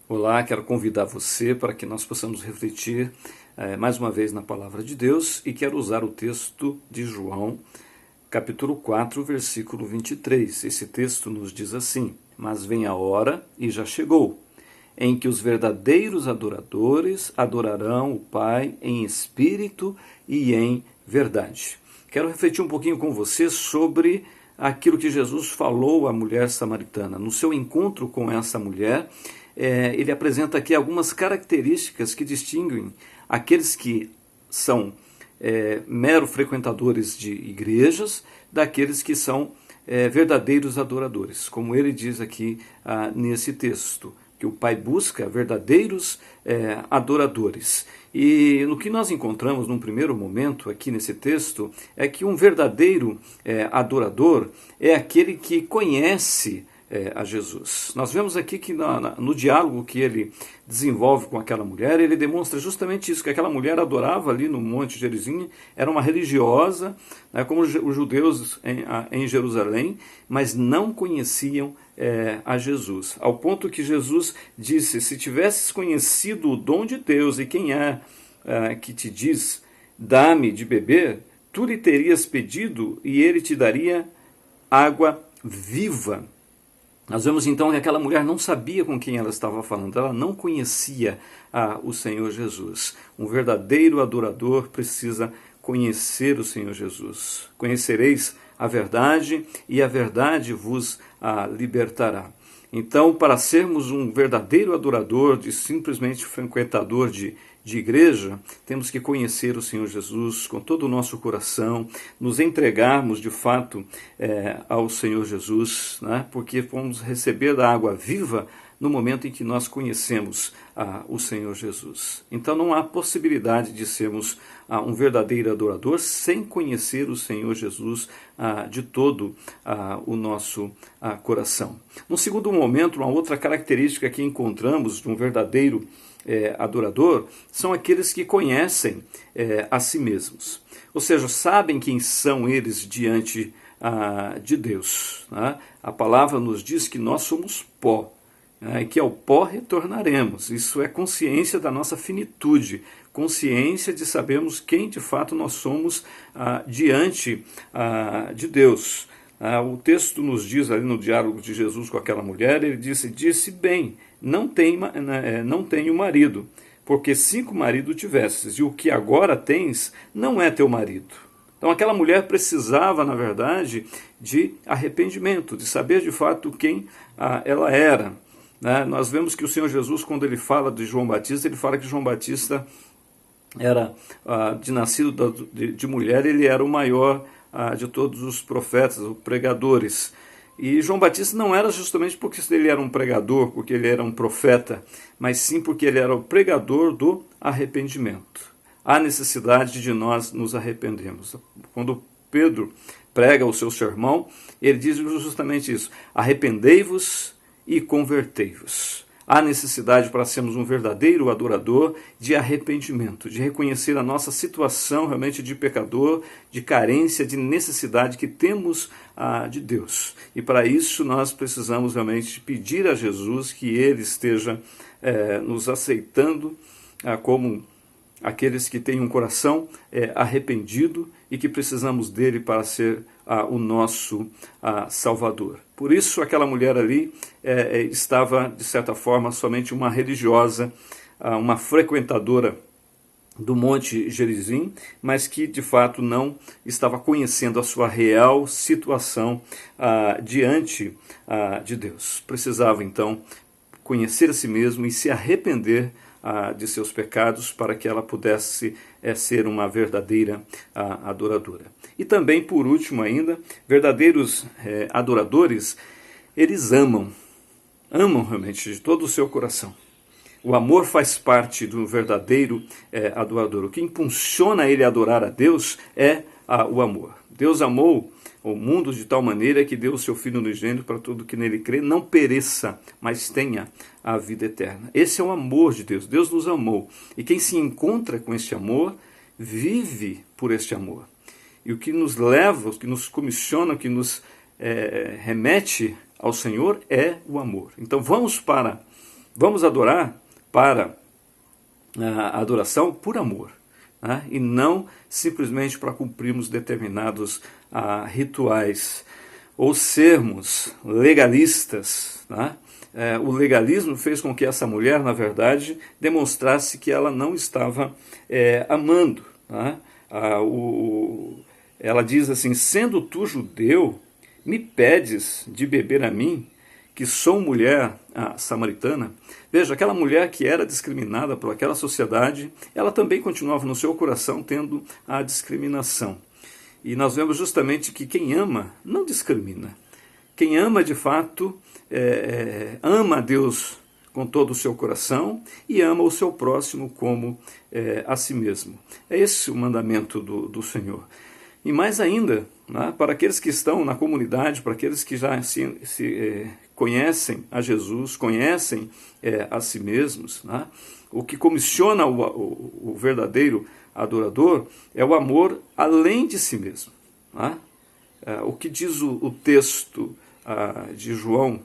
Olá, quero convidar você para que nós possamos refletir mais uma vez na Palavra de Deus e quero usar o texto de João, capítulo 4, versículo 23. Esse texto nos diz assim: Mas vem a hora, e já chegou, em que os verdadeiros adoradores adorarão o Pai em espírito e em verdade. Quero refletir um pouquinho com você sobre aquilo que Jesus falou à mulher samaritana. No seu encontro com essa mulher, ele apresenta aqui algumas características que distinguem aqueles que são mero frequentadores de igrejas daqueles que são verdadeiros adoradores, como ele diz aqui nesse texto, que o Pai busca verdadeiros adoradores. E no que nós encontramos num primeiro momento aqui nesse texto é que um verdadeiro adorador é aquele que conhece a Jesus. Nós vemos aqui que no diálogo que ele desenvolve com aquela mulher, ele demonstra justamente isso, que aquela mulher adorava ali no Monte Gerizim, era uma religiosa, como os judeus em Jerusalém, mas não conheciam a Jesus, ao ponto que Jesus disse: se tivesses conhecido o dom de Deus e quem é que te diz, dá-me de beber, tu lhe terias pedido e ele te daria água viva. Nós vemos então que aquela mulher não sabia com quem ela estava falando, ela não conhecia o Senhor Jesus. Um verdadeiro adorador precisa conhecer o Senhor Jesus. Conhecereis a verdade e a verdade vos libertará. Então, para sermos um verdadeiro adorador, de simplesmente frequentador de igreja, temos que conhecer o Senhor Jesus com todo o nosso coração, nos entregarmos de fato ao Senhor Jesus, porque vamos receber da água viva no momento em que nós conhecemos o Senhor Jesus. Então não há possibilidade de sermos um verdadeiro adorador sem conhecer o Senhor Jesus de todo o nosso coração. No segundo momento, uma outra característica que encontramos de um verdadeiro adorador são aqueles que conhecem a si mesmos, ou seja, sabem quem são eles diante de Deus. A palavra nos diz que nós somos pó, e que ao pó retornaremos. Isso é consciência da nossa finitude, consciência de sabermos quem de fato nós somos diante de Deus. O texto nos diz ali no diálogo de Jesus com aquela mulher, ele disse bem, não tenho marido, porque 5 maridos tivesses, e o que agora tens não é teu marido. Então aquela mulher precisava, na verdade, de arrependimento, de saber de fato quem ela era. Nós vemos que o Senhor Jesus, quando ele fala de João Batista, ele fala que João Batista era nascido de mulher, ele era o maior de todos os profetas, os pregadores. E João Batista não era justamente porque ele era um pregador, porque ele era um profeta, mas sim porque ele era o pregador do arrependimento. Há necessidade de nós nos arrependermos. Quando Pedro prega o seu sermão, ele diz justamente isso: arrependei-vos e convertei-vos. Há necessidade, para sermos um verdadeiro adorador, de arrependimento, de reconhecer a nossa situação realmente de pecador, de carência, de necessidade que temos de Deus. E para isso nós precisamos realmente pedir a Jesus que Ele esteja nos aceitando como aqueles que têm um coração arrependido e que precisamos dele para ser o nosso Salvador. Por isso aquela mulher ali estava, de certa forma, somente uma religiosa, uma frequentadora do Monte Gerizim, mas que de fato não estava conhecendo a sua real situação diante de Deus. Precisava então conhecer a si mesmo e se arrepender de seus pecados para que ela pudesse ser uma verdadeira adoradora. E também, por último ainda, verdadeiros adoradores, eles amam realmente de todo o seu coração. O amor faz parte do verdadeiro adorador. O que impulsiona ele a adorar a Deus é o amor. Deus amou o mundo de tal maneira que deu o seu Filho unigênito para todo que nele crê, não pereça, mas tenha a vida eterna. Esse é o amor de Deus. Deus nos amou. E quem se encontra com este amor, vive por este amor. E o que nos leva, o que nos comissiona, o que nos remete ao Senhor é o amor. Então vamos para Vamos adorar para a adoração por amor, né? E não simplesmente para cumprirmos determinados rituais ou sermos legalistas, né? O legalismo fez com que essa mulher, na verdade, demonstrasse que ela não estava amando, né? Ela diz assim: sendo tu judeu, me pedes de beber a mim, que sou mulher samaritana. Veja, aquela mulher que era discriminada por aquela sociedade, ela também continuava no seu coração tendo a discriminação. E nós vemos justamente que quem ama não discrimina. Quem ama de fato, ama a Deus com todo o seu coração e ama o seu próximo como a si mesmo. É esse o mandamento do Senhor. E mais ainda, né, para aqueles que estão na comunidade, para aqueles que já conhecem a Jesus, conhecem a si mesmos, né, o que comissiona o verdadeiro adorador é o amor além de si mesmo. Né? O que diz o texto de João,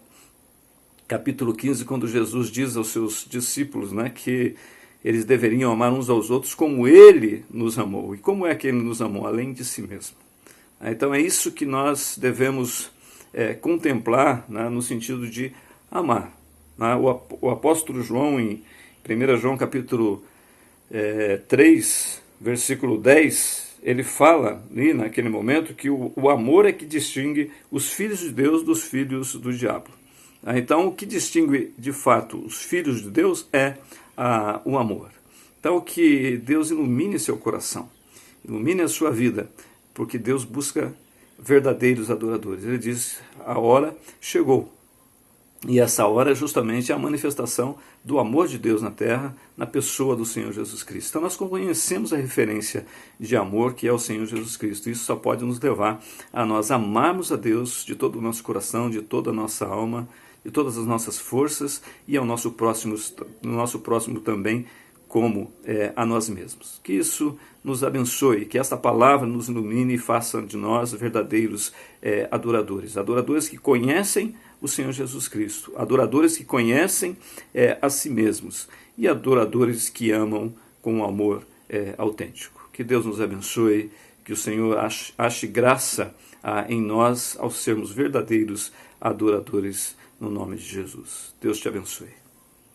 capítulo 15, quando Jesus diz aos seus discípulos, né, que eles deveriam amar uns aos outros como Ele nos amou. E como é que Ele nos amou? Além de si mesmo. Então é isso que nós devemos contemplar, né, no sentido de amar. Né? O apóstolo João, em 1 João capítulo 3, versículo 10, ele fala ali naquele momento que o amor é que distingue os filhos de Deus dos filhos do diabo. Então o que distingue de fato os filhos de Deus é o amor. Então que Deus ilumine seu coração, ilumine a sua vida, porque Deus busca verdadeiros adoradores. Ele diz: a hora chegou. E essa hora é justamente a manifestação do amor de Deus na terra, na pessoa do Senhor Jesus Cristo. Então nós conhecemos a referência de amor que é o Senhor Jesus Cristo. Isso só pode nos levar a nós amarmos a Deus de todo o nosso coração, de toda a nossa alma, de todas as nossas forças e ao nosso próximo também, como a nós mesmos. Que isso nos abençoe, que esta palavra nos ilumine e faça de nós verdadeiros adoradores. Adoradores que conhecem o Senhor Jesus Cristo, adoradores que conhecem a si mesmos e adoradores que amam com um amor autêntico. Que Deus nos abençoe, que o Senhor ache graça em nós ao sermos verdadeiros adoradores no nome de Jesus. Deus te abençoe.